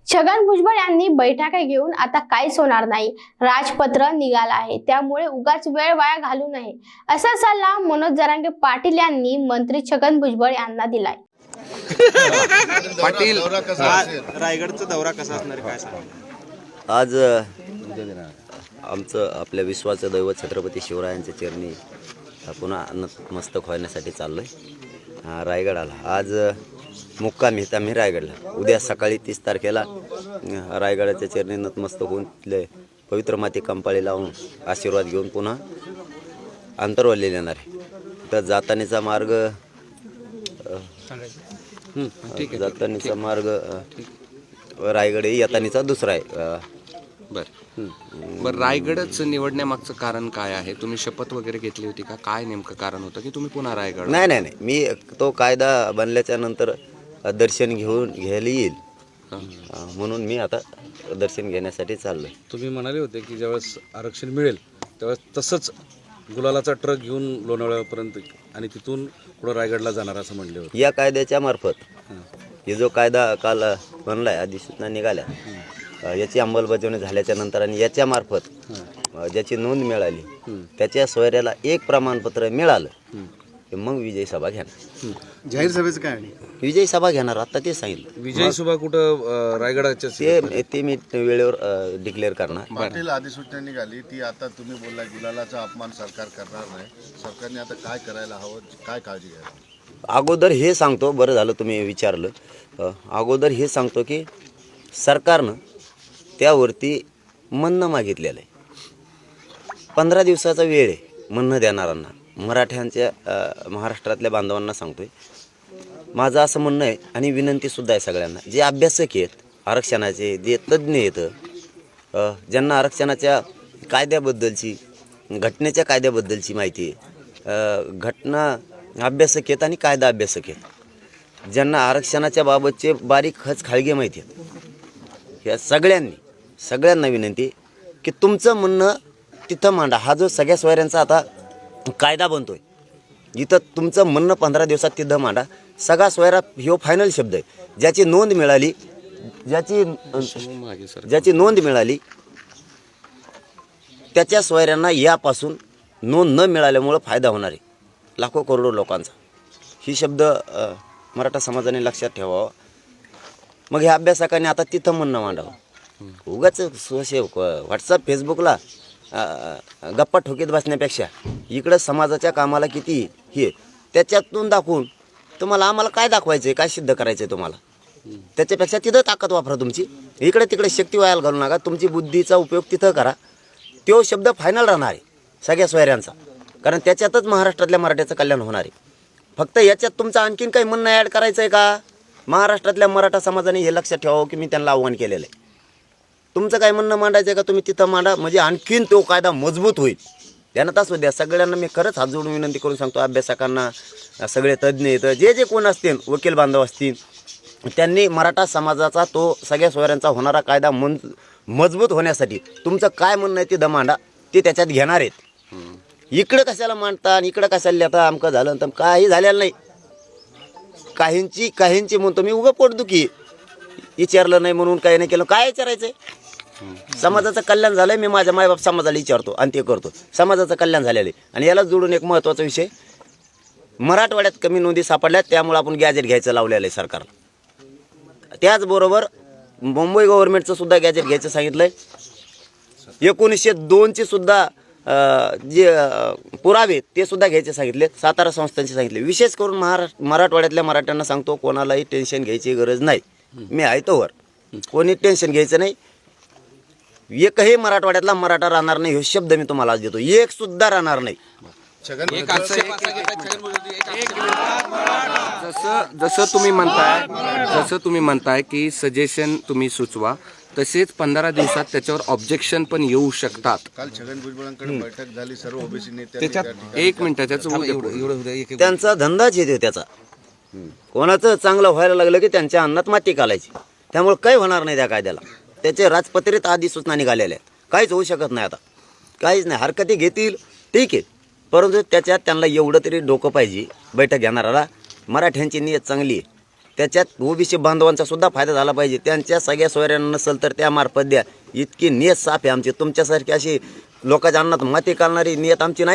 छगन भुजबळ यांनी बैठका घेऊन आता काहीच होणार नाही, राजपत्र निघालं आहे, त्यामुळे उगाच वेळ वाया घालू नये असा सल्ला मनोज जरांगे पाटील यांनी मंत्री छगन भुजबळ यांना दिलाय। पाटील रायगडचा दौरा कसा असणार काय सांगा? आज आमचं आपल्या विश्वाचं दैवत छत्रपती शिवरायांच्या चरणी पुन्हा नतमस्तक होण्यासाठी चाललो आहे रायगडाला। आज मुक्काम इथं आम्ही रायगडला, उद्या सकाळी 30 तारखेला रायगडाच्या चरणी नतमस्तक होऊन तिथले पवित्र माती कंपाळी लावून आशीर्वाद घेऊन पुन्हा अंतरवल्ली येणार आहे। तर जातानीचा मार्ग जातानीचा मार्ग रायगड येतानीचा दुसरा आहे। बरं रायगडच निवडण्यामागचं कारण काय आहे? तुम्ही शपथ वगैरे घेतली होती का? काय नेमकं कारण होतं की तुम्ही पुन्हा रायगड? नाही, मी तो कायदा बनल्याच्या नंतर दर्शन घ्यायला येईल म्हणून मी आता दर्शन घेण्यासाठी चाललोय। तुम्ही म्हणाले होते की ज्यावेळेस आरक्षण मिळेल त्यावेळेस तसंच गुलालाचा ट्रक घेऊन लोणावळ्यापर्यंत आणि तिथून पुढे रायगडला जाणार असं म्हणले होते। या कायद्याच्या मार्फत हे जो कायदा काल बनलाय, अधिसूचना निघाल्या, याची अंमलबजावणी झाल्याच्या नंतर आणि याच्या मार्फत ज्याची नोंद मिळाली त्याच्या सोयऱ्याला एक प्रमाणपत्र मिळालं की मग विजय सभा घेणार। जाहीर सभेचं काय? विजय सभा घेणार, आता ते सांगितलं। विजय सभा कुठं रायगडाच्या ते मी वेळेवर डिक्लेअर करणार। पाटील अधिसूचना निघाली ती, आता तुम्ही बोलला गुलालाचा अपमान सरकार करणार नाही, सरकारने आता काय करायला हवं, काय काळजी घ्यावी? अगोदर हे सांगतो, बरं झालं तुम्ही विचारलं, अगोदर हे सांगतो की सरकारनं त्यावरती म्हणणं मागितलेलं आहे। 15 दिवसाचा वेळ आहे म्हणणं देणाऱ्यांना, मराठ्यांच्या महाराष्ट्रातल्या बांधवांना सांगतोय। माझं असं म्हणणं आहे आणि विनंतीसुद्धा आहे सगळ्यांना, जे अभ्यासक आहेत आरक्षणाचे, जे तज्ज्ञ आहेत, ज्यांना आरक्षणाच्या कायद्याबद्दलची, घटनेच्या कायद्याबद्दलची माहिती आहे, घटना अभ्यासक आहेत आणि कायदा अभ्यासक आहेत, ज्यांना आरक्षणाच्या बाबतचे बारीक खचखाळगे माहिती आहेत, या सगळ्यांना विनंती की तुमचं म्हणणं तिथं मांडा। हा जो सगळ्या सोयऱ्यांचा आता कायदा बनतोय, इथं तुमचं म्हणणं 15 दिवसात तिथं मांडा। सगळा सोयरा ह्यो फायनल शब्द आहे, ज्याची नोंद मिळाली, ज्याची नोंद मिळाली त्याच्या सोयऱ्यांना यापासून नोंद न मिळाल्यामुळं फायदा होणार आहे लाखो करोडो लोकांचा। ही शब्द मराठा समाजाने लक्षात ठेवावा। मग ह्या अभ्यासकांनी आता तिथं म्हणणं मांडावं। उगाच व्हॉट्सअप फेसबुकला गप्पा ठोकीत बसण्यापेक्षा इकडं समाजाच्या कामाला किती हे त्याच्यातून दाखवून तुम्हाला आम्हाला काय दाखवायचं आहे, काय सिद्ध करायचं आहे तुम्हाला, त्याच्यापेक्षा तिथं ताकद वापरा तुमची। इकडे तिकडे शक्ती वायाला घालू नका, तुमची बुद्धीचा उपयोग तिथं करा। तो शब्द फायनल राहणार आहे सगळ्या सोयऱ्यांचा, कारण त्याच्यातच महाराष्ट्रातल्या मराठ्याचं कल्याण होणार आहे। फक्त याच्यात तुमचं आणखीन काही म्हणणं ॲड करायचं आहे का? महाराष्ट्रातल्या मराठा समाजाने हे लक्षात ठेवावं की मी त्यांना आव्हान केलेलं आहे। तुमचं काय म्हणणं मांडायचं आहे का तुम्ही तिथं मांडा, म्हणजे आणखीन तो कायदा मजबूत होईल। त्यानं असू द्या, सगळ्यांना मी खरंच हात जोडून विनंती करून सांगतो, अभ्यासकांना, सगळे तज्ज्ञ आहेत, जे कोण असतील, वकील बांधव असतील, त्यांनी मराठा समाजाचा तो सगळ्या सोयऱ्यांचा होणारा कायदा मजबूत होण्यासाठी तुमचं काय म्हणणं आहे ते मांडा, ते त्याच्यात घेणार आहेत। इकडं कशाला मांडता आणि इकडं कशाला लिहिता, आमकं झालं तर काही झालेलं नाही। काहींची म्हणतो मी उगा पोटदुखी, विचारलं नाही म्हणून काही नाही केलं, काय विचारायचं? समाजाचं कल्याण झालंय, मी माझ्या मायबाप समाजाला विचारतो आणि ते करतो, समाजाचं कल्याण झालेलं आहे। आणि याला जोडून एक महत्त्वाचा विषय, मराठवाड्यात कमी नोंदी सापडल्यात, त्यामुळे आपण गॅजेट घ्यायचं लावलेलं आहे सरकारला। त्याचबरोबर मुंबई गव्हर्नमेंटचं सुद्धा गॅजेट घ्यायचं सांगितलं आहे। 1902चे सुद्धा जे पुरावे ते सुद्धा घ्यायचे सांगितले, सातारा संस्थांचे सांगितले। विशेष करून मराठवाड्यातल्या मराठ्यांना सांगतो, कोणालाही टेन्शन घ्यायची गरज नाही, मी आहे तोवर कोणी टेन्शन घ्यायचं नाही। एकही मराठवाड्यातला मराठा राहणार नाही, हे शब्द मी तुम्हाला आज देतो, एक सुद्धा राहणार नाही। जसं तुम्ही म्हणताय की सजेशन तुम्ही सुचवा, तसेच 15 दिवसात त्याच्यावर ऑब्जेक्शन पण येऊ शकतात। काल छगन भुजबळांकडे बैठक झाली, सर्व ओबीसी नेते, त्याच्यात एक मिनिटाच्या त्यांचा धंदाच येतो त्याचा। कोणाचं चांगलं व्हायला लागलं की त्यांच्या अन्नात माती घालायची, त्यामुळे काही होणार नाही त्या कायद्याला। त्याचे राजपत्रित अधिसूचना निघालेल्या आहेत, काहीच होऊ शकत नाही आता, काहीच नाही। हरकती घेतील ठीक आहे, परंतु त्याच्यात त्यांना एवढं तरी डोकं पाहिजे बैठक घेणाऱ्याला, मराठ्यांची नियत चांगली आहे, त्याच्यात ओबीसी बांधवांचा सुद्धा फायदा झाला पाहिजे. त्यांच्या सगळ्या सोयऱ्यांना नसेल तर त्यामार्फत द्या. इतकी नियत साफ आहे आमची. तुमच्यासारखी अशी लोकांच्या अन्नात माती घालणारी नियत आमची नाही.